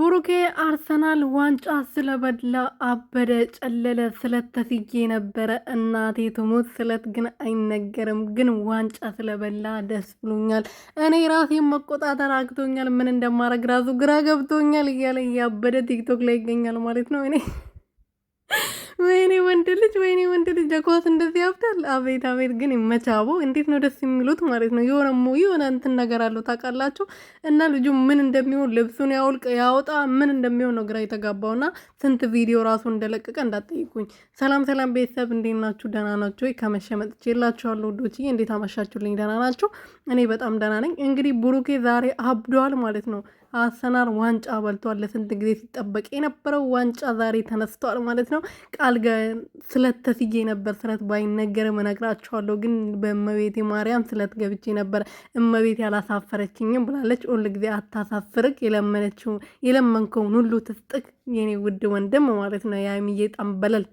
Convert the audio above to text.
ብሩኬ አርሰናል ዋንጫ ስለበላ አበደ ጨለለ። ስለት ተስዬ ነበረ። እናቴ ትሙት ስለት ግን አይነገርም። ግን ዋንጫ ስለበላ ደስ ብሎኛል። እኔ ራሴን መቆጣጠር አቅቶኛል። ምን እንደማረግ ራሱ ግራ ገብቶኛል እያለ እያበደ ቲክቶክ ላይ ይገኛል ማለት ነው። ወይኔ ወንድ ልጅ ለኳስ እንደዚህ ያብዳል። አቤት አቤት! ግን ይመቻቦ። እንዴት ነው ደስ የሚሉት ማለት ነው። የሆነ እንትን ነገር አለው ታውቃላችሁ። እና ልጁ ምን እንደሚሆን ልብሱን ያውጣ ምን እንደሚሆን ነው ግራ የተጋባውና ስንት ቪዲዮ ራሱ እንደለቀቀ እንዳትጠይቁኝ። ሰላም ሰላም ቤተሰብ እንዴት ናችሁ? ደህና ናችሁ ወይ? ከመሸ መጥቼላችኋለሁ ውዶችዬ። እንዴት አመሻችሁልኝ? ደህና ናችሁ? እኔ በጣም ደህና ነኝ። እንግዲህ ብሩኬ ዛሬ አብዷል ማለት ነው። አርሰናል ዋንጫ በልቷል። ለስንት ጊዜ ሲጠበቅ የነበረው ዋንጫ ዛሬ ተነስቷል ማለት ነው። ስለት ተስዬ ነበር። ስለት ባይነገርም እነግራችኋለሁ። ግን በእመቤቴ ማርያም ስለት ገብቼ ነበር። እመቤቴ ያላሳፈረችኝም ብላለች። ሁል ጊዜ አታሳፍርቅ፣ የለመንከውን ሁሉ ትስጥቅ የኔ ውድ ወንድም ማለት ነው። የሀይሚዬ ጠንበለል